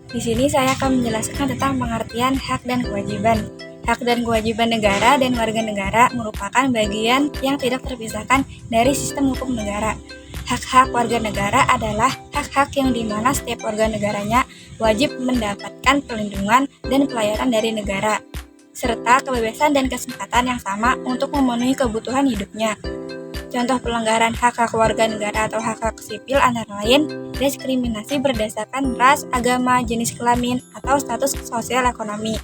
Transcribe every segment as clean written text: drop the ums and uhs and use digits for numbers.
Di sini saya akan menjelaskan tentang pengertian hak dan kewajiban. Hak dan kewajiban negara dan warga negara merupakan bagian yang tidak terpisahkan dari sistem hukum negara. Hak-hak warga negara adalah hak-hak yang dimana setiap warga negaranya wajib mendapatkan perlindungan dan pelayanan dari negara, serta kebebasan dan kesempatan yang sama untuk memenuhi kebutuhan hidupnya. Contoh pelanggaran hak-hak warga negara atau hak-hak sipil antara lain diskriminasi berdasarkan ras, agama, jenis kelamin, atau status sosial ekonomi.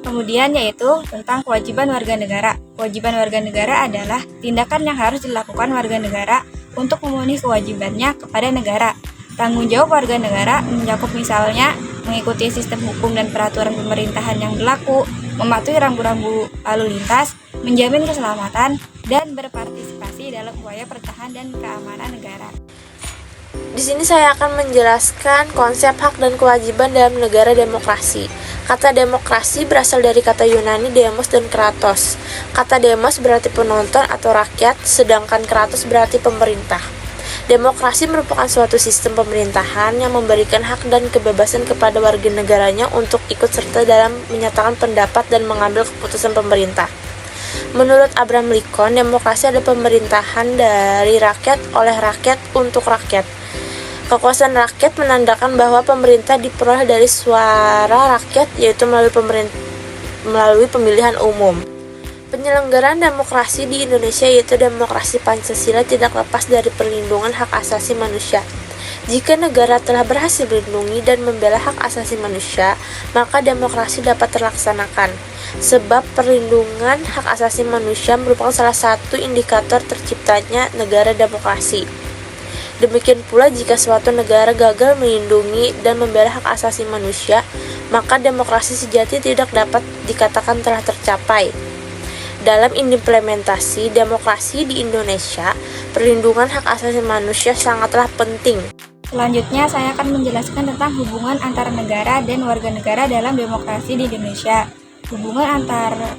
Kemudian yaitu tentang kewajiban warga negara. Kewajiban warga negara adalah tindakan yang harus dilakukan warga negara untuk memenuhi kewajibannya kepada negara. Tanggung jawab warga negara mencakup misalnya mengikuti sistem hukum dan peraturan pemerintahan yang berlaku, mematuhi rambu-rambu lalu lintas, menjamin keselamatan, dan berpartisipasi dalam upaya pertahanan dan keamanan negara. Di sini saya akan menjelaskan konsep hak dan kewajiban dalam negara demokrasi. Kata demokrasi berasal dari kata Yunani demos dan kratos. Kata demos berarti penonton atau rakyat, sedangkan kratos berarti pemerintah. Demokrasi merupakan suatu sistem pemerintahan yang memberikan hak dan kebebasan kepada warga negaranya untuk ikut serta dalam menyatakan pendapat dan mengambil keputusan pemerintah. Menurut Abraham Lincoln, demokrasi adalah pemerintahan dari rakyat oleh rakyat untuk rakyat. Kekuasaan rakyat menandakan bahwa pemerintah diperoleh dari suara rakyat, yaitu melalui pemilihan umum. Penyelenggaraan demokrasi di Indonesia, yaitu demokrasi Pancasila, tidak lepas dari perlindungan hak asasi manusia. Jika negara telah berhasil melindungi dan membela hak asasi manusia, maka demokrasi dapat terlaksanakan. Sebab perlindungan hak asasi manusia merupakan salah satu indikator terciptanya negara demokrasi. Demikian pula jika suatu negara gagal melindungi dan membela hak asasi manusia, maka demokrasi sejati tidak dapat dikatakan telah tercapai. Dalam implementasi demokrasi di Indonesia, perlindungan hak asasi manusia sangatlah penting. Selanjutnya, saya akan menjelaskan tentang hubungan antara negara dan warga negara dalam demokrasi di Indonesia. Hubungan antara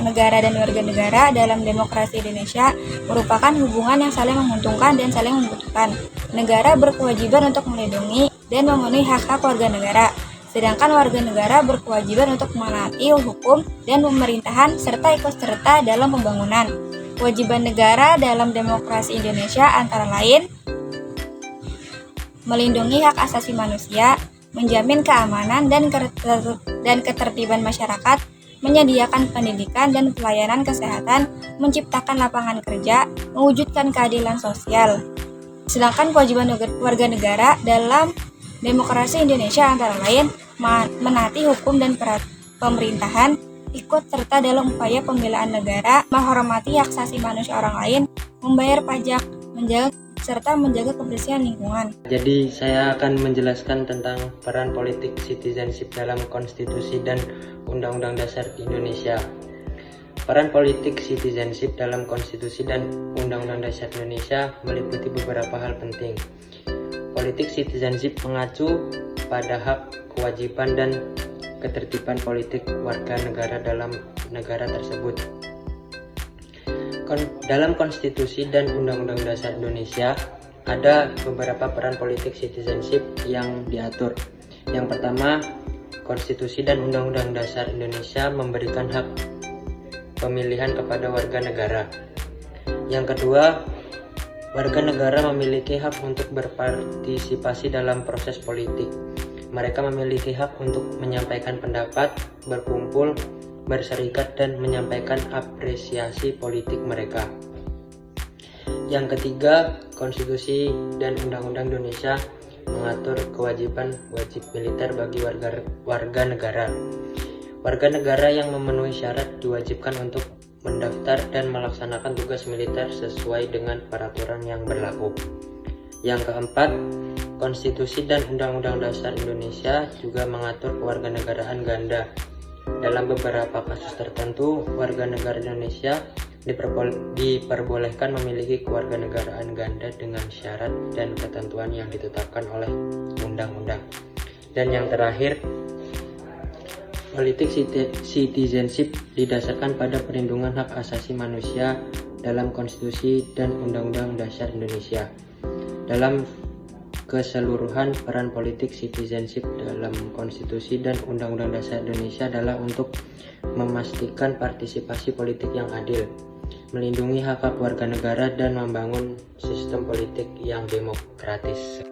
negara dan warga negara dalam demokrasi Indonesia merupakan hubungan yang saling menguntungkan dan saling membutuhkan. Negara berkewajiban untuk melindungi dan memenuhi hak-hak warga negara, sedangkan warga negara berkewajiban untuk menaati hukum dan pemerintahan serta ikut serta dalam pembangunan. Kewajiban negara dalam demokrasi Indonesia antara lain melindungi hak asasi manusia, menjamin keamanan dan ketertiban masyarakat, menyediakan pendidikan dan pelayanan kesehatan, menciptakan lapangan kerja, mewujudkan keadilan sosial. Sedangkan kewajiban warga negara dalam demokrasi Indonesia antara lain menaati hukum dan pemerintahan, ikut serta dalam upaya pembelaan negara, menghormati hak asasi manusia orang lain, membayar pajak, serta menjaga kebersihan lingkungan. Jadi saya akan menjelaskan tentang peran politik citizenship dalam konstitusi dan Undang-Undang Dasar Indonesia. Peran politik citizenship dalam konstitusi dan Undang-Undang Dasar Indonesia meliputi beberapa hal penting. Politik citizenship mengacu pada hak, kewajiban, dan ketertiban politik warga negara dalam negara tersebut. Dalam konstitusi dan Undang-Undang Dasar Indonesia ada beberapa peran politik citizenship yang diatur. Yang pertama, konstitusi dan Undang-Undang Dasar Indonesia memberikan hak pemilihan kepada warga negara. Yang kedua, warga negara memiliki hak untuk berpartisipasi dalam proses politik. Mereka memiliki hak untuk menyampaikan pendapat, berkumpul, berserikat, dan menyampaikan apresiasi politik mereka. Yang ketiga, konstitusi dan undang-undang Indonesia mengatur kewajiban wajib militer bagi warga negara. Warga negara yang memenuhi syarat diwajibkan untuk mendaftar dan melaksanakan tugas militer sesuai dengan peraturan yang berlaku. Yang keempat, konstitusi dan undang-undang Dasar Indonesia juga mengatur kewarganegaraan ganda. Dalam beberapa kasus tertentu, warga negara Indonesia diperbolehkan memiliki kewarganegaraan ganda dengan syarat dan ketentuan yang ditetapkan oleh undang-undang. Dan yang terakhir, politik citizenship didasarkan pada perlindungan hak asasi manusia dalam konstitusi dan Undang-Undang Dasar Indonesia. Dalam keseluruhan peran politik citizenship dalam konstitusi dan undang-undang dasar Indonesia adalah untuk memastikan partisipasi politik yang adil, melindungi hak-hak warga negara, dan membangun sistem politik yang demokratis.